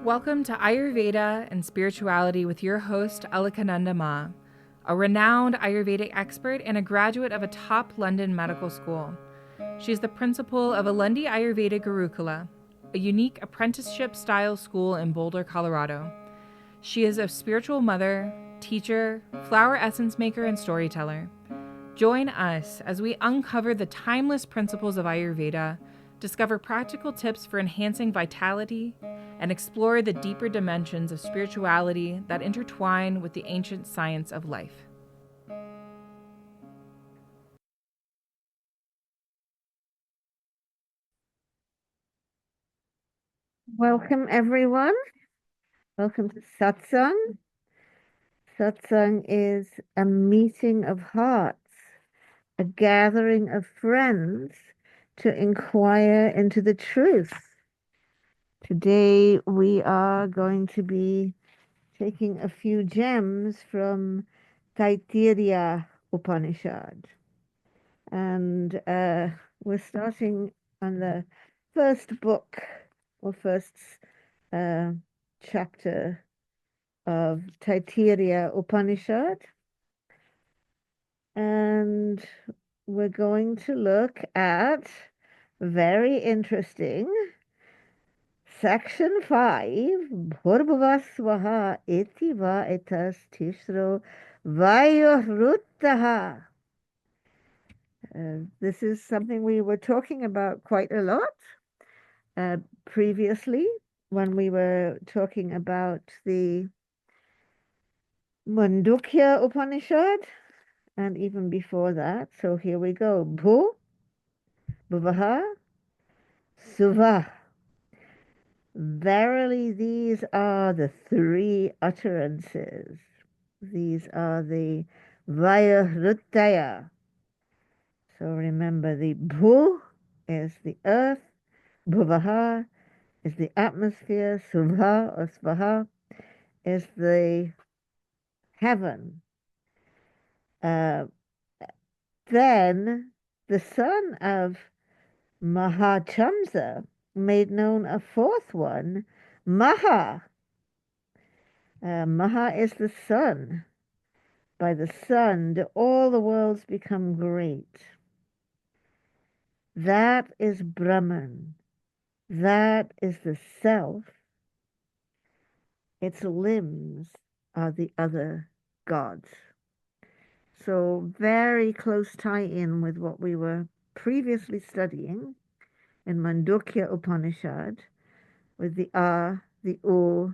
Welcome to Ayurveda and Spirituality with your host, Alakananda Ma, a renowned Ayurvedic expert and a graduate of a top London medical school. She is the principal of Alundi Ayurveda Gurukula, a unique apprenticeship-style school in Boulder, Colorado. She is a spiritual mother, teacher, flower essence maker, and storyteller. Join us as we uncover the timeless principles of Ayurveda, discover practical tips for enhancing vitality, and explore the deeper dimensions of spirituality that intertwine with the ancient science of life. Welcome, everyone. Welcome to Satsang. Satsang is a meeting of hearts, a gathering of friends to inquire into the truth. Today, we are going to be taking a few gems from Taittiriya Upanishad. And we're starting on the first book or first chapter of Taittiriya Upanishad. And we're going to look at very interesting section 5, Bhurbhuvasvaha iti va etas tishro Vayuhruttaha. This is something we were talking about quite a lot previously when we were talking about the Mandukya Upanishad, and even before that. So here we go. Bhu, Bhuvaha, Suva. Verily, these are the three utterances. These are the Vayuhruttaya. So remember, the Bhu is the earth, Bhuvaha is the atmosphere, Subha or Svaha is the heaven. Then the son of Mahachamsa made known a fourth one, Maha. Maha is the sun. By the sun do all the worlds become great. That is Brahman. That is the self. Its limbs are the other gods. So very close tie-in with what we were previously studying in Mandukya Upanishad with the A, the U,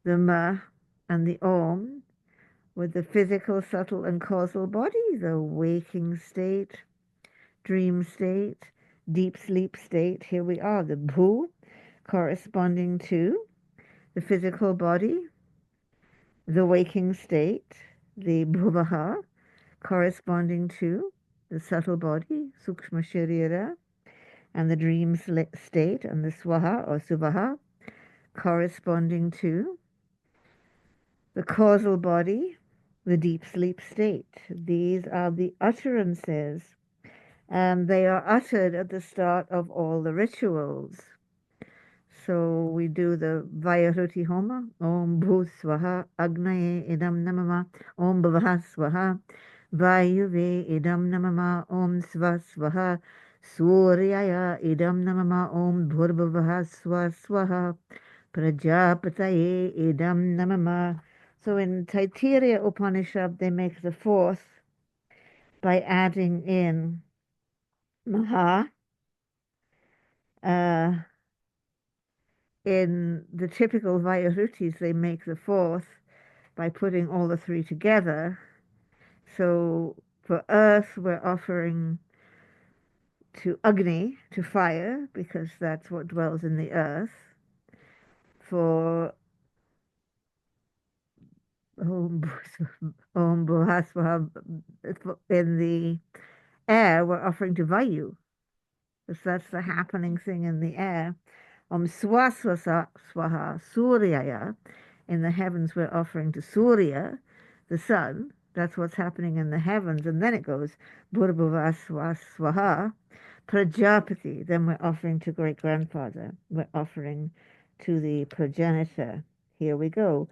the Ma, and the Om, with the physical, subtle, and causal body, the waking state, dream state, deep sleep state. Here we are, the Bhu, corresponding to the physical body, the waking state, the Bhuvaha, corresponding to the subtle body, Sukshma Sharira, and the dream state, and the Swaha or Suvaha, corresponding to the causal body, the deep sleep state. These are the utterances, and they are uttered at the start of all the rituals. So we do the Vayuhruti Homa, Om Bhu Swaha, Agnaye Idam Namama, Om Bhavaha Swaha, Vayuve Idam Namama, Om Sva Swaha, Suryaya Idam Namama, Om Bhurbhavaha Swa Swaha, Prajapataye Idam Namama. So in Taittiriya Upanishad, they make the fourth by adding in Maha. In the typical Vayuhrutis, they make the fourth by putting all the three together. So for earth, we're offering to Agni, to fire, because that's what dwells in the earth. For Om Bhuvasvaha, in the air, we're offering to Vayu, because that's the happening thing in the air. Om Swaswasa Swaha Suryaya, in the heavens, we're offering to Surya, the sun. That's what's happening in the heavens. And then it goes Bhurbhuvasva Swaha Prajapati. Then we're offering to great grandfather. We're offering to the progenitor. Here we go.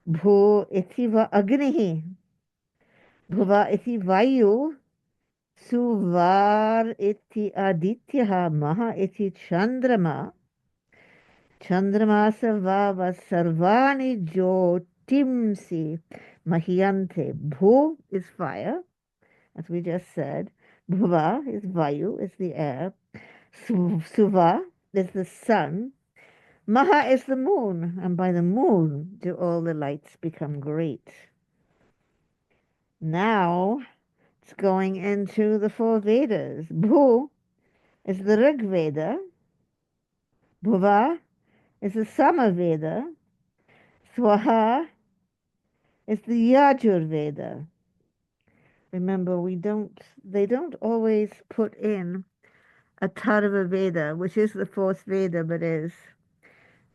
Bhu iti va agnihi. Bhuva iti vayu. Suvar iti adityaha. Maha iti chandrama. Chandramasa vava sarvani jyotimsi mahiyante. Bhu is fire, as we just said. Bhuva is Vayu, is the air. Suva is the sun. Maha is the moon, and by the moon do all the lights become great. Now it's going into the four Vedas. Bhu is the Rig Veda. Bhuva is the Sama Veda. Swaha is the Yajur Veda. Remember, they don't always put in a Atharva Veda, which is the fourth Veda, but is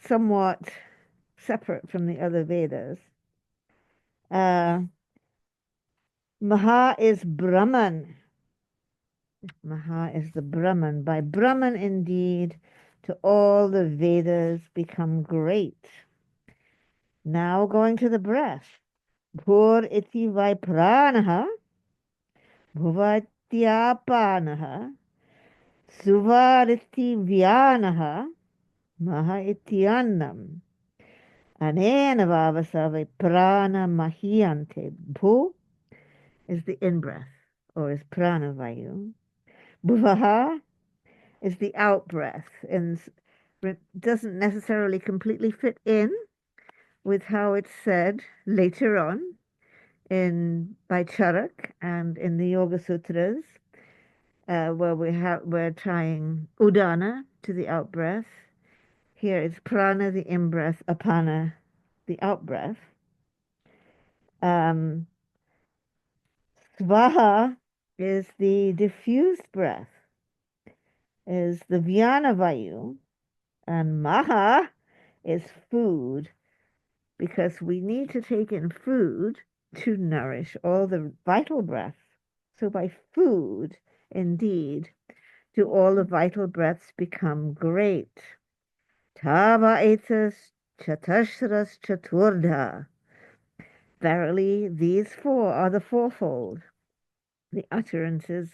somewhat separate from the other Vedas. Maha is Brahman. Maha is the Brahman. By Brahman, indeed, to all the Vedas become great. Now going to the breath. Bhur iti Vaipranaha. Bhuvatyapanaha. Suvar iti Vyanaha. Maha iti Annam. Anena vavasave prana mahiyante. Bhu is the in-breath, or is prana vayu. Bhuvaha is the out-breath, and doesn't necessarily completely fit in with how it's said later on by Charak and in the Yoga Sutras, where we're tying udana to the out-breath. Here it's prana, the in-breath, apana, the out-breath. Svaha is the diffused breath, is the Vyana Vayu, and Maha is food, because we need to take in food to nourish all the vital breaths. So by food, indeed, do all the vital breaths become great. Tava etas chatashras chaturdha. Verily, these four are the fourfold. The utterances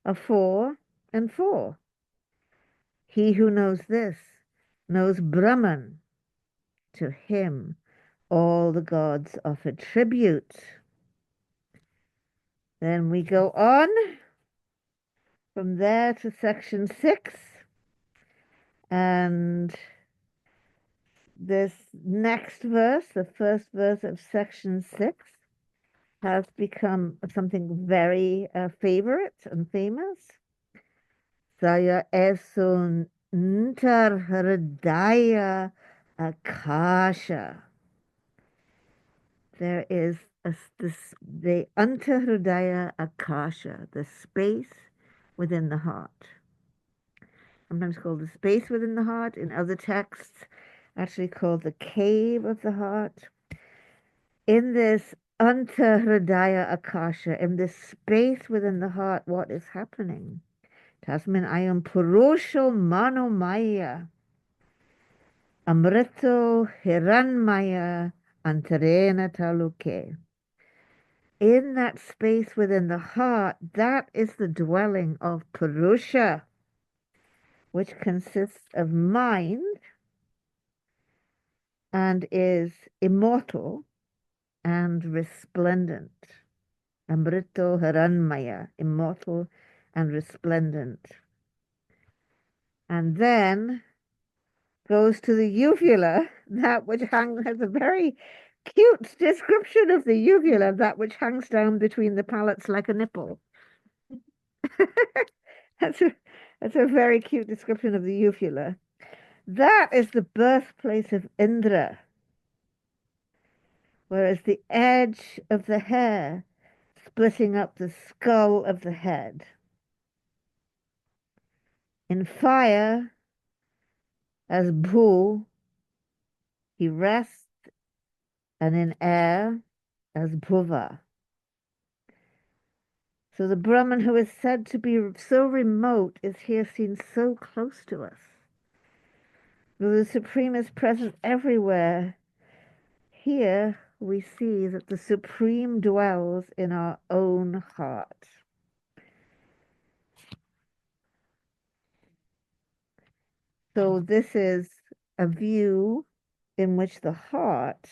are 4 and 4. He who knows this knows Brahman. To him all the gods offer tribute. Then we go on from there to section 6. And this next verse, the first verse of section 6, has become something very favorite and famous. Saya esun hridaya akasha. There is the antahridaya akasha, the space within the heart. Sometimes called the space within the heart. In other texts, actually called the cave of the heart. In this antahridaya akasha, in this space within the heart, what is happening? Tasmin ayam Purusha manomaya. Amrito hiranmaya antarena taluke. In that space within the heart, that is the dwelling of Purusha, which consists of mind and is immortal and resplendent. Amrito Haranmaya, immortal and resplendent. And then goes to the uvula, that which has a very cute description of the uvula, that which hangs down between the palates like a nipple. That's a very cute description of the uvula. That is the birthplace of Indra, whereas the edge of the hair splitting up the skull of the head. In fire, as Bhu, he rests, and in air, as Bhuva. So the Brahman who is said to be so remote is here seen so close to us. The Supreme is present everywhere. Here we see that the Supreme dwells in our own heart. So this is a view in which the heart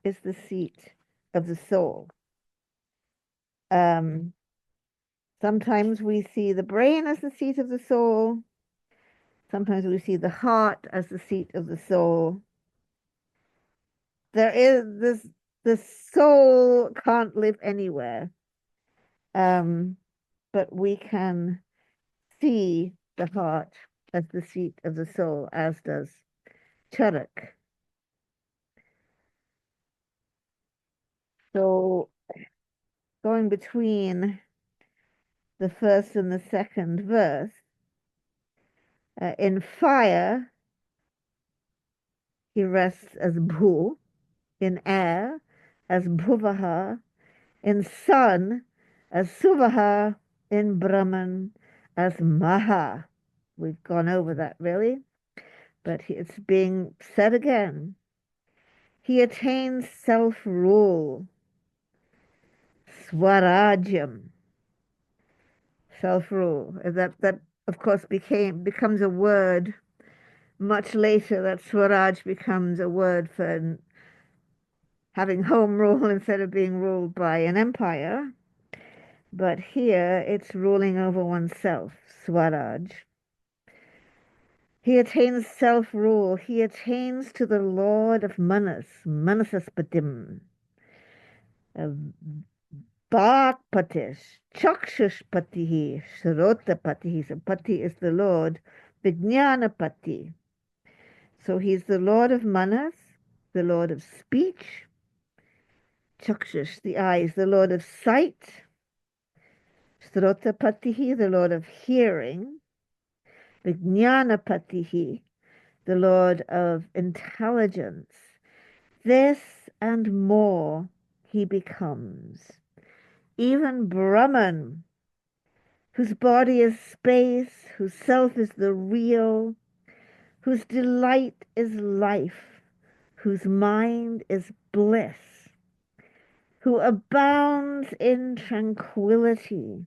is the seat of the soul. Sometimes we see the brain as the seat of the soul. Sometimes we see the heart as the seat of the soul. There is this, the soul can't live anywhere. But we can see the heart as the seat of the soul, as does Charak. So going between the first and the second verse, in fire, he rests as Bhu, in air as Bhuvaha, in sun as Suvaha, in Brahman as Maha. We've gone over that really, but it's being said again. He attains self-rule, Swarajyam, self-rule. That of course becomes a word much later. That Swaraj becomes a word for having home rule instead of being ruled by an empire. But here it's ruling over oneself, Swaraj. He attains self-rule. He attains to the Lord of Manas, Manasaspatim, Bhakpatish, Chakshushpatihi, Shrotapatihi. So Pati is the Lord, Vijnanapati. So he's the Lord of Manas, the Lord of speech, Chakshush, the eyes, the Lord of sight, Shrotapatihi, the Lord of hearing, Vijnanapatihi, the Lord of intelligence. This and more he becomes. Even Brahman, whose body is space, whose self is the real, whose delight is life, whose mind is bliss, who abounds in tranquility,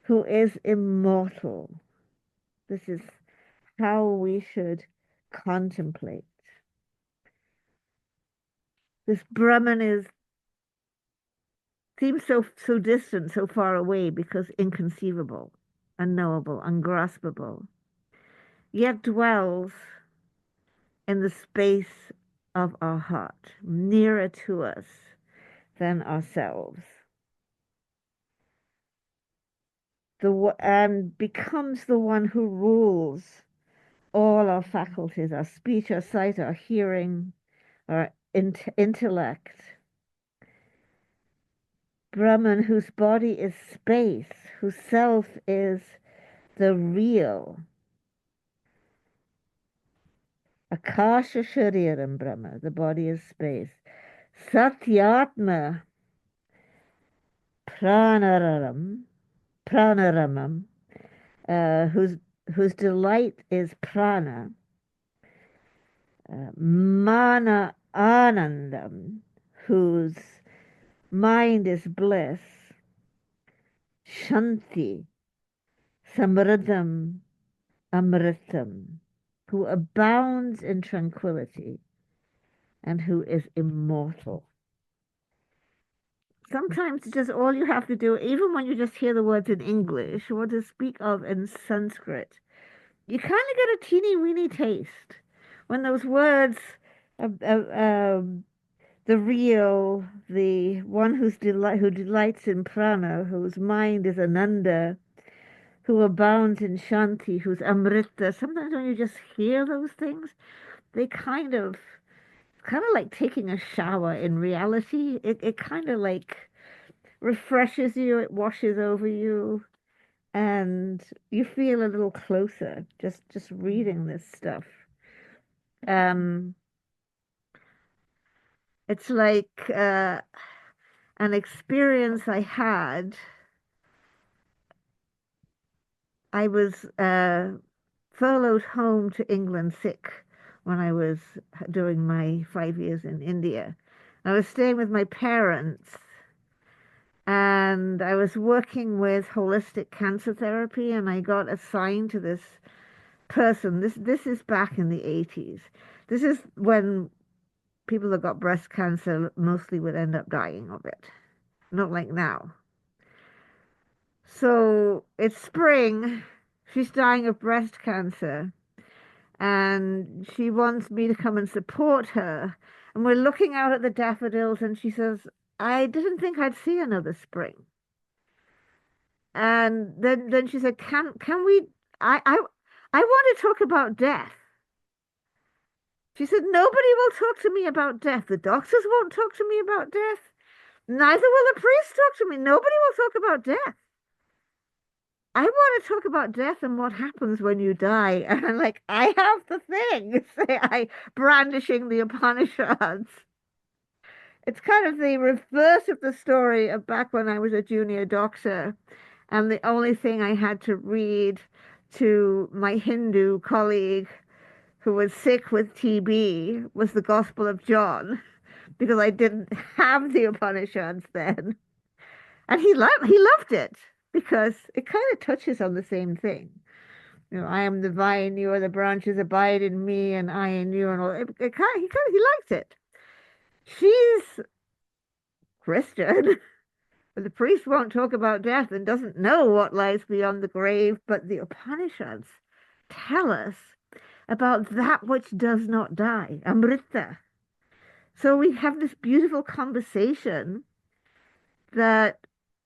who is immortal. This is how we should contemplate. This Brahman seems so distant, so far away, because inconceivable, unknowable, ungraspable, yet dwells in the space of our heart, nearer to us than ourselves. And becomes the one who rules all our faculties, our speech, our sight, our hearing, our intellect. Brahman, whose body is space, whose self is the real. Akasha Shariram Brahma, the body is space. Satyatma Pranaramam, whose delight is prana. Mana Anandam, whose mind is bliss. Shanti Samridam Amritam, who abounds in tranquility and who is immortal. Sometimes just all you have to do, even when you just hear the words in English or to speak of in Sanskrit, you kind of get a teeny weeny taste. When those words, the real, the one who delights in prana, whose mind is ananda, who abounds in shanti, who's amrita. Sometimes when you just hear those things, they kind of like taking a shower in reality. It kind of like refreshes you, it washes over you, and you feel a little closer just reading this stuff. It's like an experience I had. I was furloughed home to England sick when I was doing my 5 years in India. I was staying with my parents, and I was working with holistic cancer therapy, and I got assigned to this person. This is back in the 80s. This is when people that got breast cancer mostly would end up dying of it, not like now. So it's spring. She's dying of breast cancer, and she wants me to come and support her. And we're looking out at the daffodils, and she says, I didn't think I'd see another spring. And then she said, can we, I want to talk about death. She said, nobody will talk to me about death. The doctors won't talk to me about death. Neither will the priest talk to me. Nobody will talk about death. I want to talk about death and what happens when you die. And I'm like, I have the thing. I brandishing the Upanishads. It's kind of the reverse of the story of back when I was a junior doctor. And the only thing I had to read to my Hindu colleague who was sick with TB was the Gospel of John, because I didn't have the Upanishads then. And he loved it, because it kind of touches on the same thing. You know, I am the vine, you are the branches, abide in me, and I in you, and all. He liked it. She's Christian, but the priest won't talk about death and doesn't know what lies beyond the grave. But the Upanishads tell us about that which does not die, Amrita. So we have this beautiful conversation that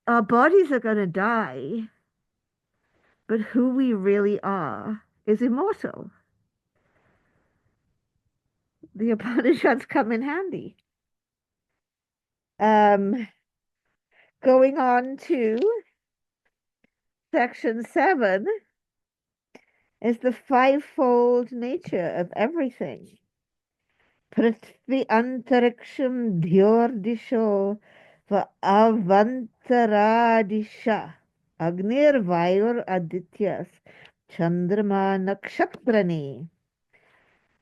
our bodies are going to die, but who we really are is immortal. The Upanishads come in handy. Going on to section 7 is the fivefold nature of everything. Prithvi antariksham dhyordisho va avantaradisha agnir vayur adityas chandrama nakshatrani.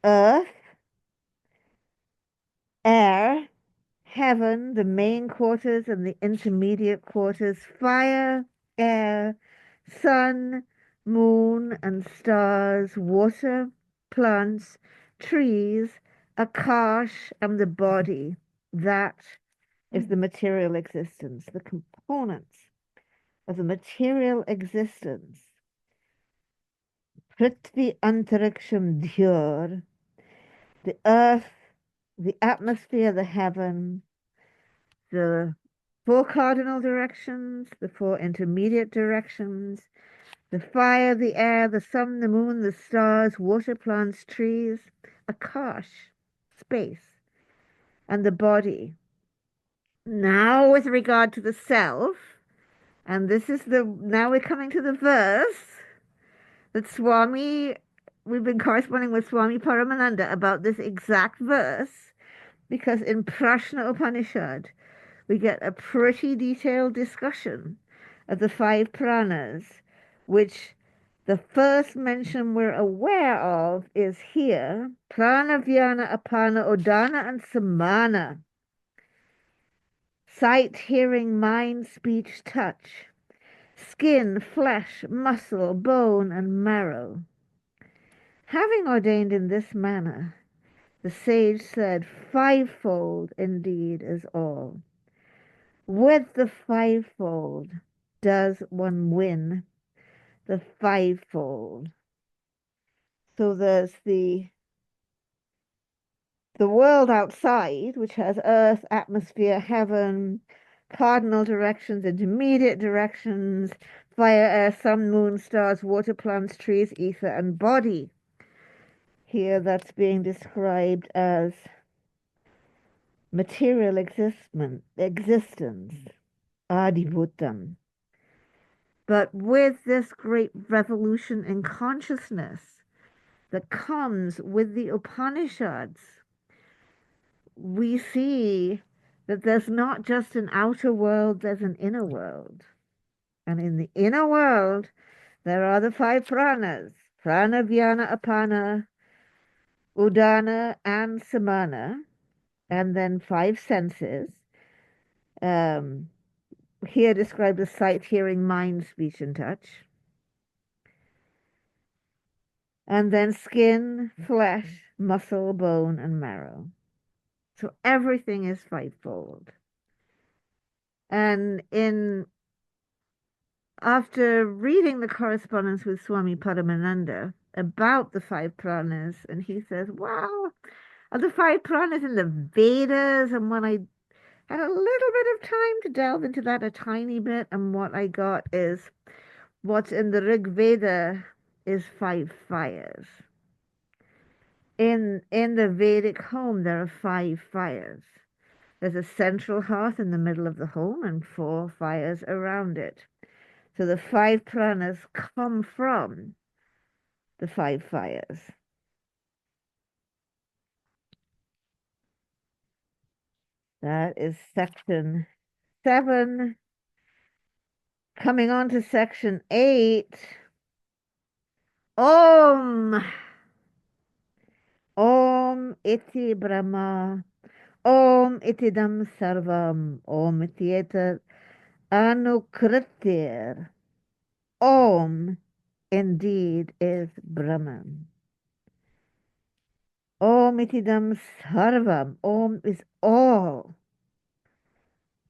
Earth, air, heaven, the main quarters and the intermediate quarters, fire, air, sun, moon and stars, water, plants, trees, akash, and the body. That is the material existence, the components of the material existence. Prithvi antariksham dhyur, the earth, the atmosphere, the heaven, the four cardinal directions, the four intermediate directions, the fire, the air, the sun, the moon, the stars, water, plants, trees, akash, space, and the body. Now, with regard to the self, and this is now we're coming to the verse that we've been corresponding with Swami Paramananda about this exact verse, because in Prashna Upanishad, we get a pretty detailed discussion of the 5 pranas, which the first mention we're aware of is here: prana, vyana, apana, udana, and samana. Sight, hearing, mind, speech, touch, skin, flesh, muscle, bone, and marrow. Having ordained in this manner, the sage said, fivefold indeed is all. With the fivefold does one win the fivefold. So there's the world outside, which has earth, atmosphere, heaven, cardinal directions, intermediate directions, fire, air, sun, moon, stars, water, plants, trees, ether, and body. Here that's being described as material existence, adibhutam. But with this great revolution in consciousness that comes with the Upanishads, we see that there's not just an outer world, there's an inner world. And in the inner world, there are the 5 pranas. prana, vyana, apana, udana, and samana, and then 5 senses. Here described as sight, hearing, mind, speech, and touch. And then skin, flesh, muscle, bone, and marrow. So everything is fivefold. And after reading the correspondence with Swami Paramananda about the 5 pranas, and he says, wow, are the 5 pranas in the Vedas? And when I had a little bit of time to delve into that a tiny bit, and what I got is what's in the Rig Veda is 5 fires. In the Vedic home, there are 5 fires. There's a central hearth in the middle of the home and 4 fires around it. So the 5 pranas come from the 5 fires. That is section 7. Coming on to section 8. Om. Om iti Brahma. Om itidam sarvam. Om iti anukritir. Om indeed is Brahman. Om itidam sarvam. Om is all.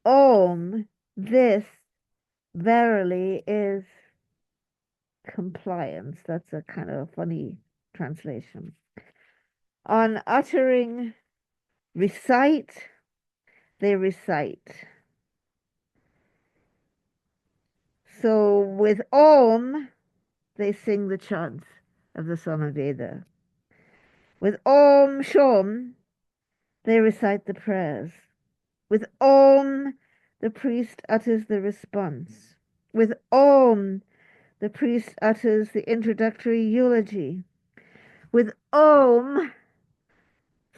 Om, this verily is compliance. That's a kind of funny translation. On uttering, recite, they recite. So with Om, they sing the chants of the Samaveda. With Om Shom, they recite the prayers. With Om, the priest utters the response. With Om, the priest utters the introductory eulogy. With Om,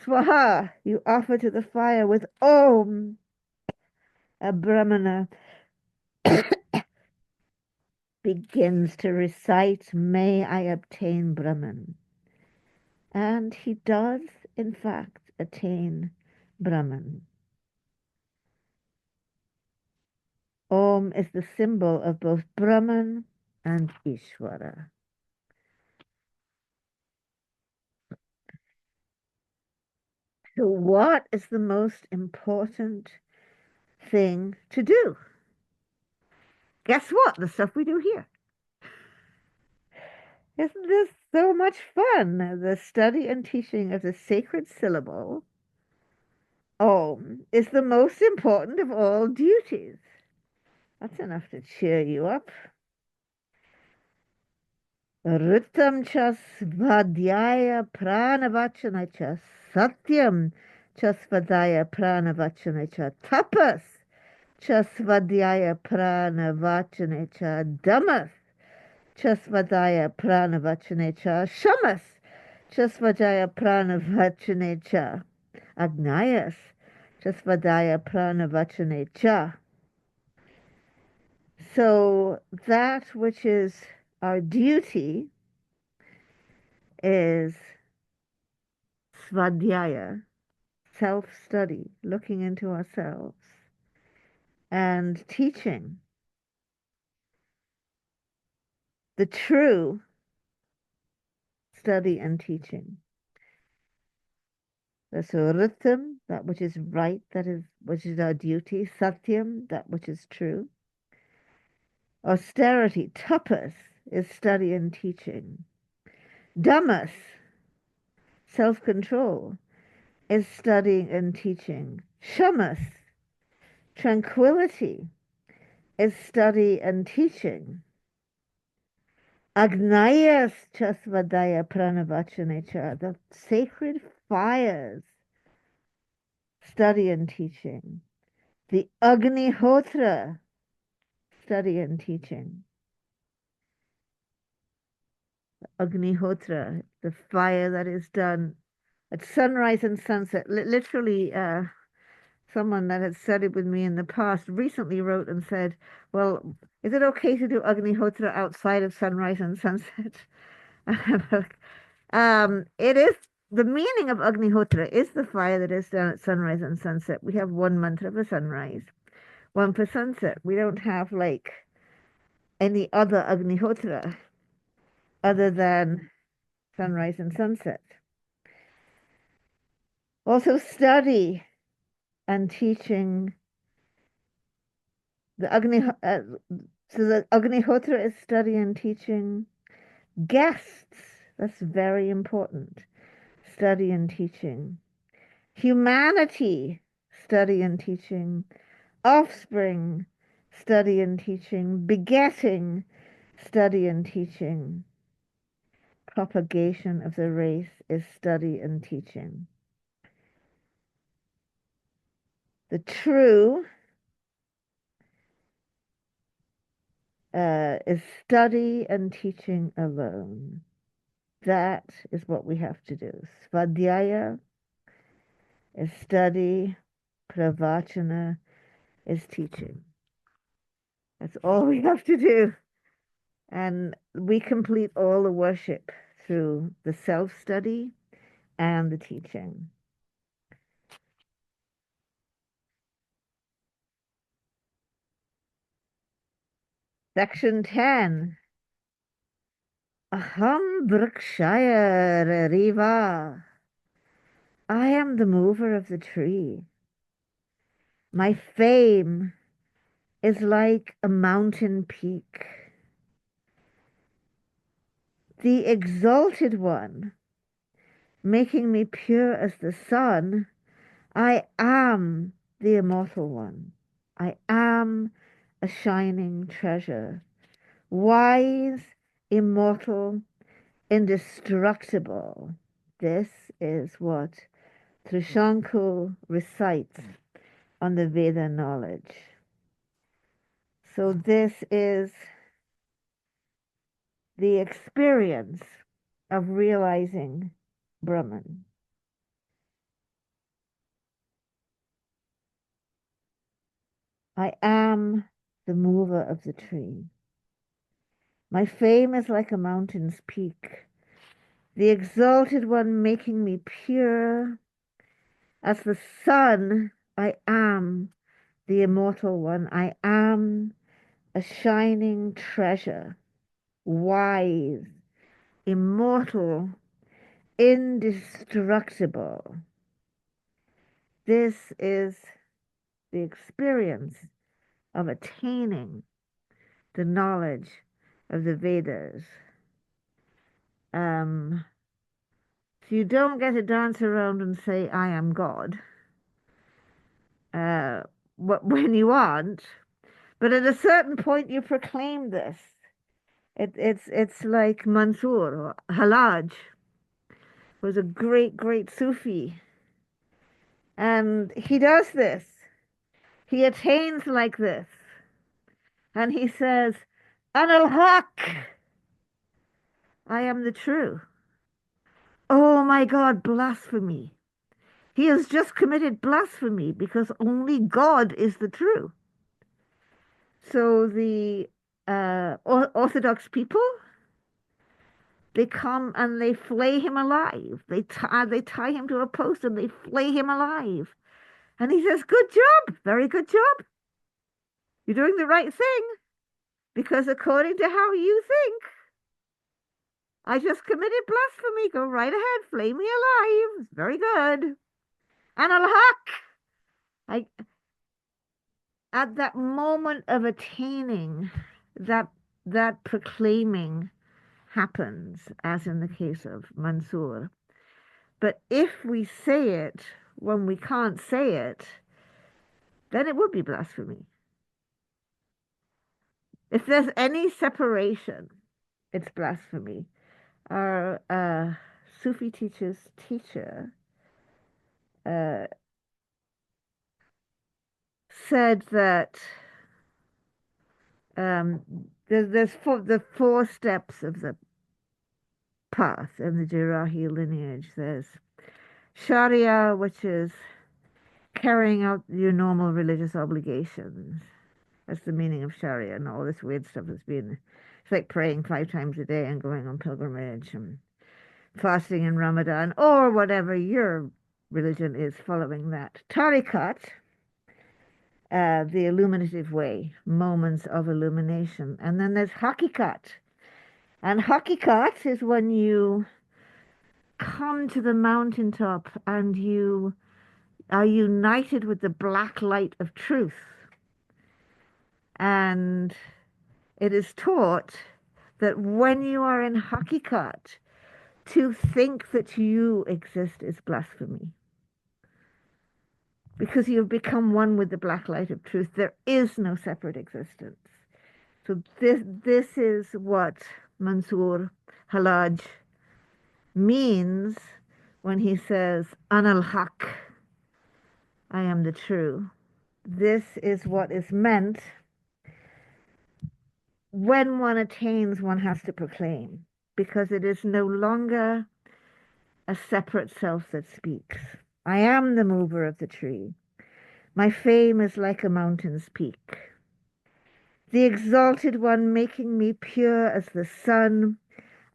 Swaha, you offer to the fire. With Om, a Brahmana begins to recite, may I obtain Brahman. And he does, in fact, attain Brahman. Om is the symbol of both Brahman and Ishvara. So what is the most important thing to do? Guess what? The stuff we do here. Isn't this so much fun? The study and teaching of the sacred syllable, Om, is the most important of all duties. That's enough to cheer you up. Ritam cha svadhyaya pranavachana cha satyam cha svadhyaya pranavachana cha tapas cha svadhyaya pranavachana cha damas cha svadhyaya pranavachana cha shamas cha svadhyaya pranavachana cha agnayas cha svadhyaya pranavachana cha. So that which is our duty is svadhyaya, self-study, looking into ourselves, and teaching the true study and teaching. So ritam, that which is right, which is our duty. Satyam, that which is true. Austerity, tapas, is study and teaching. Dhammas, self-control, is studying and teaching. Shamas, tranquility, is study and teaching. Agnayas chasvadaya pranavachanecha, the sacred fires, study and teaching. The Agnihotra, study and teaching. Agnihotra, the fire that is done at sunrise and sunset. Literally, someone that had studied with me in the past recently wrote and said, well, is it okay to do Agnihotra outside of sunrise and sunset? It is the meaning of Agnihotra is the fire that is done at sunrise and sunset. We have one mantra for sunrise, one for sunset. We don't have like any other Agnihotra other than sunrise and sunset. Also, study and teaching the so the Agnihotra is study and teaching guests. That's very important. Study and teaching humanity, study and teaching offspring, study and teaching begetting, study and teaching propagation of the race is study and teaching. The true is study and teaching alone. That is what we have to do. Svadhyaya is study, pravachana is teaching. That's all we have to do. And we complete all the worship through the self-study and the teaching. Section 10. Aham Vrikshaya Riva. I am the mover of the tree. My fame is like a mountain peak. The exalted one, making me pure as the sun, I am the immortal one. I am a shining treasure, wise, immortal, indestructible. This is what Trishanku recites on the Veda knowledge. So this is the experience of realizing Brahman. I am the mover of the tree. My fame is like a mountain's peak, the exalted one making me pure. As the sun, I am the immortal one. I am a shining treasure, wise, immortal, indestructible. This is the experience of attaining the knowledge of the Vedas. So you don't get to dance around and say, I am God, when you aren't. But at a certain point, you proclaim this. It's like Mansur or Halaj was a great, great Sufi. And he does this. He attains like this. And he says, Anal Haq, I am the true. Oh my God, blasphemy. He has just committed blasphemy because only God is the true. So the Orthodox people, they come and they flay him alive. They tie him to a post and they flay him alive. And he says, good job, very good job. You're doing the right thing because according to how you think, I just committed blasphemy. Go right ahead, flay me alive. It's very good. And al-haq. At that moment of attaining, that proclaiming happens, as in the case of Mansur. But if we say it when we can't say it, then it would be blasphemy. If there's any separation, it's blasphemy. Our Sufi teacher said that there's the four steps of the path in the Jirahi lineage. There's Sharia, which is carrying out your normal religious obligations. That's the meaning of Sharia, and all this weird stuff has been. It's like praying 5 times a day and going on pilgrimage and fasting in Ramadan or whatever your religion is following that. Tariqat, the illuminative way, moments of illumination. And then there's hakikat. And hakikat is when you come to the mountaintop and you are united with the black light of truth. And it is taught that when you are in hakikat, to think that you exist is blasphemy. Because you've become one with the black light of truth. There is no separate existence. So this is what Mansur Halaj means when he says, Anal Haq, I am the true. This is what is meant when one attains, one has to proclaim, because it is no longer a separate self that speaks. I am the mover of the tree. My fame is like a mountain's peak. The exalted one making me pure as the sun.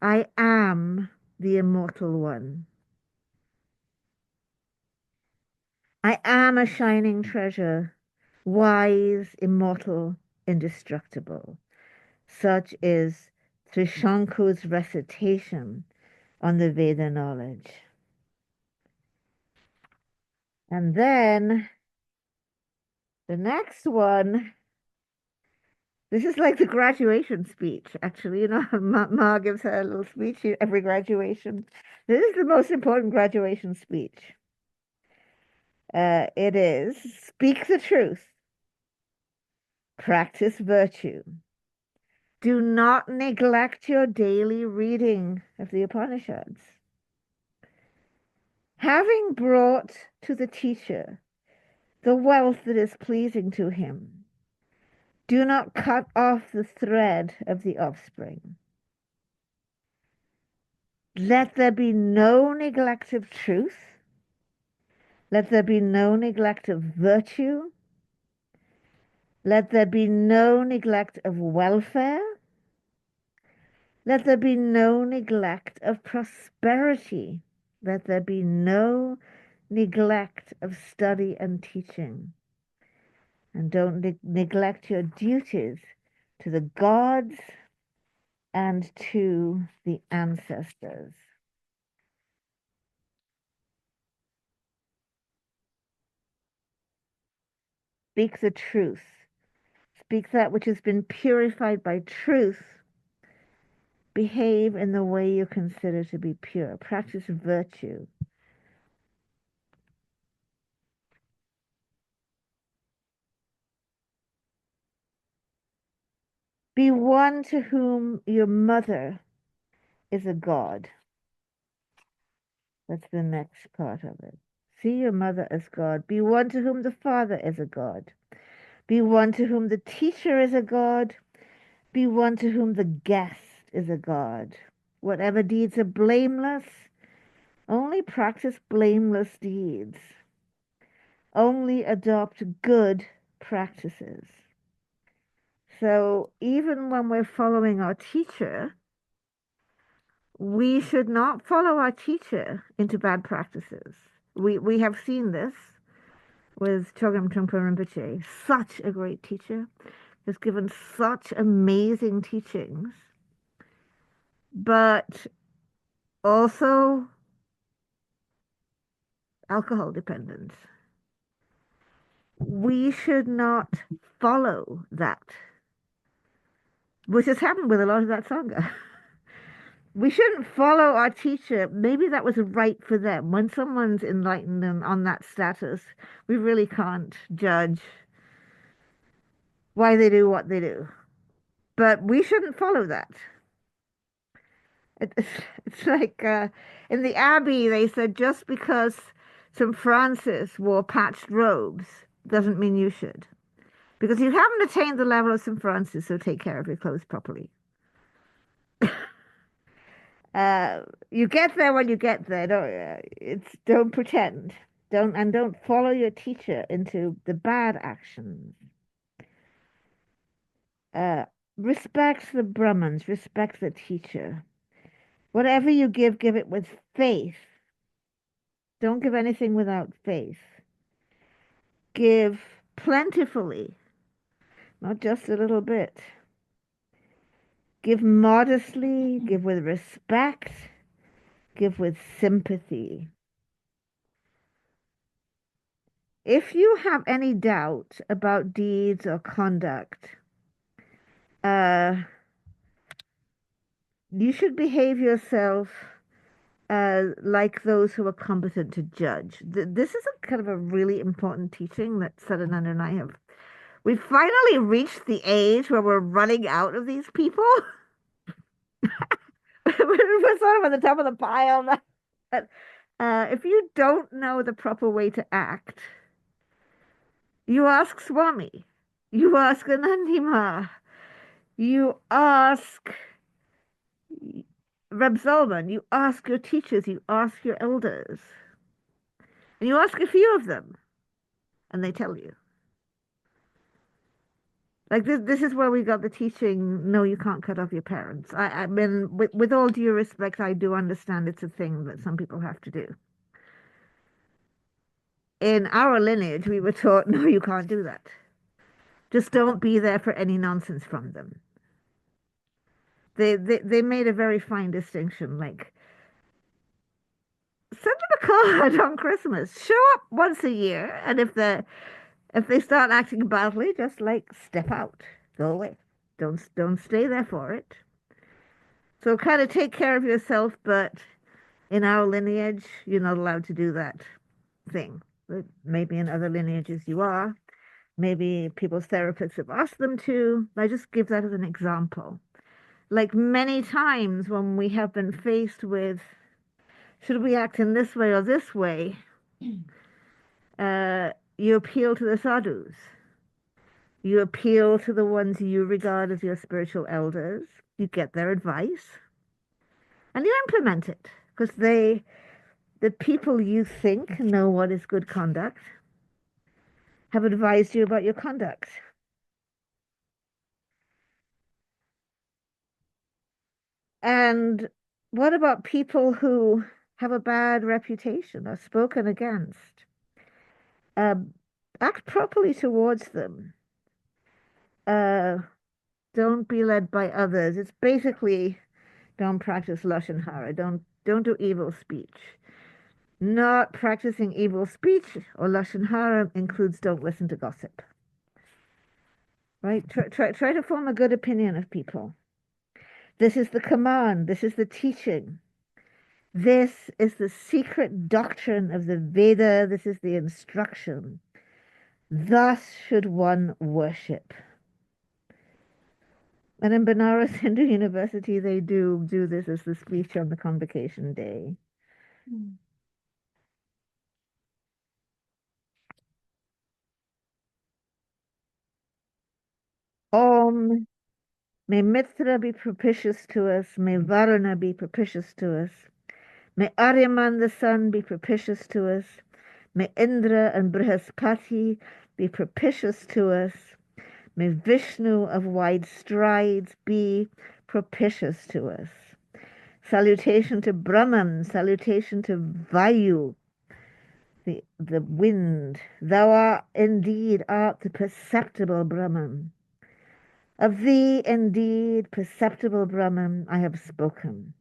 I am the immortal one. I am a shining treasure, wise, immortal, indestructible. Such is Trishanku's recitation on the Veda knowledge. And then the next one, this is like the graduation speech, actually. You know, Ma gives her a little speech every graduation. This is the most important graduation speech. It is, speak the truth, practice virtue. Do not neglect your daily reading of the Upanishads. Having brought to the teacher the wealth that is pleasing to him, do not cut off the thread of the offspring. Let there be no neglect of truth. Let there be no neglect of virtue. Let there be no neglect of welfare. Let there be no neglect of prosperity. Let there be no neglect of study and teaching. And don't neglect your duties to the gods and to the ancestors. Speak the truth. Speak that which has been purified by truth. Behave in the way you consider to be pure. Practice virtue. Be one to whom your mother is a god. That's the next part of it. See your mother as God. Be one to whom the father is a god. Be one to whom the teacher is a god. Be one to whom the guest is a god. Whatever deeds are blameless, only practice blameless deeds. Only adopt good practices. So even when we're following our teacher, we should not follow our teacher into bad practices. We have seen this with Chogyam Trungpa Rinpoche, such a great teacher, has given such amazing teachings, but also alcohol dependence. We should not follow that, which has happened with a lot of that Sangha. We shouldn't follow our teacher. Maybe that was right for them. When someone's enlightened and on that status, we really can't judge why they do what they do. But we shouldn't follow that. It's like in the Abbey, they said just because St. Francis wore patched robes doesn't mean you should. Because you haven't attained the level of St. Francis, so take care of your clothes properly. You get there when you get there. Don't pretend. Don't follow your teacher into the bad actions. Uh, respect the Brahmans, respect the teacher. Whatever you give it with faith. Don't give anything without faith. Give plentifully, not just a little bit. Give modestly, give with respect, give with sympathy. If you have any doubt about deeds or conduct, you should behave yourself like those who are competent to judge. This is a kind of a really important teaching that Sadananda and I have. We've finally reached the age where we're running out of these people. We're sort of at the top of the pile now. But, if you don't know the proper way to act, you ask Swami, you ask Anandi Ma, you ask Reb Zalman, you ask your teachers, you ask your elders, and you ask a few of them, and they tell you. Like this is where we got the teaching, no, you can't cut off your parents. I mean, with all due respect, I do understand it's a thing that some people have to do. In our lineage, we were taught, no, you can't do that. Just don't be there for any nonsense from them. They made a very fine distinction, like, send them a card on Christmas. Show up once a year, and if they start acting badly, just like step out, go away. Don't stay there for it. So kind of take care of yourself, but in our lineage, you're not allowed to do that thing. But maybe in other lineages you are. Maybe people's therapists have asked them to. I just give that as an example. Like many times when we have been faced with, should we act in this way or this way? You appeal to the sadhus. You appeal to the ones you regard as your spiritual elders. You get their advice and you implement it because the people you think know what is good conduct have advised you about your conduct. And what about people who have a bad reputation or spoken against? Act properly towards them. Don't be led by others. It's basically don't practice lashon hara. Don't do evil speech. Not practicing evil speech or lashon hara includes don't listen to gossip. Right? Try to form a good opinion of people. This is the command. This is the teaching. This is the secret doctrine of the Veda. This is the instruction. Thus should one worship. And in Banaras Hindu University, they do this as the speech on the convocation day. Om, may Mitra be propitious to us. May Varuna be propitious to us. May Aryaman the sun be propitious to us. May Indra and Brihaspati be propitious to us. May Vishnu of wide strides be propitious to us. Salutation to Brahman, salutation to Vayu, the wind. Thou art indeed the perceptible Brahman. Of thee indeed, perceptible Brahman, I have spoken.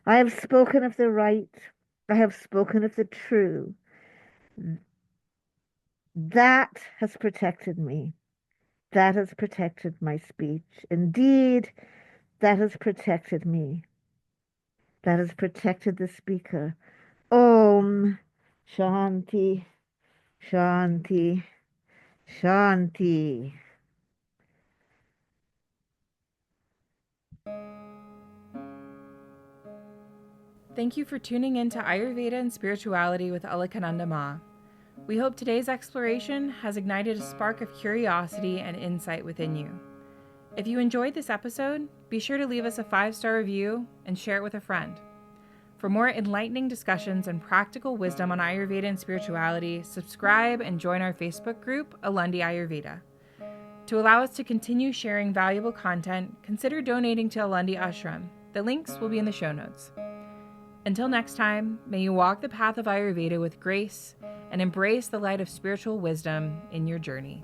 I have spoken of the right. I have spoken of the true. That has protected me. That has protected my speech. Indeed, that has protected me. That has protected the speaker. Om Shanti, Shanti, Shanti. Thank you for tuning in to Ayurveda and Spirituality with Alakananda Ma. We hope today's exploration has ignited a spark of curiosity and insight within you. If you enjoyed this episode, be sure to leave us a 5-star review and share it with a friend. For more enlightening discussions and practical wisdom on Ayurveda and spirituality, subscribe and join our Facebook group, Alundi Ayurveda. To allow us to continue sharing valuable content, consider donating to Alundi Ashram. The links will be in the show notes. Until next time, may you walk the path of Ayurveda with grace and embrace the light of spiritual wisdom in your journey.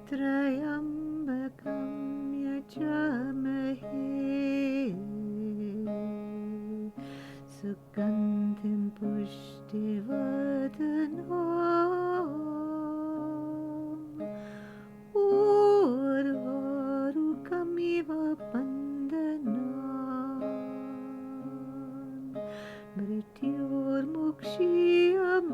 Trayambakam yajamahe sugandhim pushtivardanam urvarukamiva bandhanam mrityormukshiyam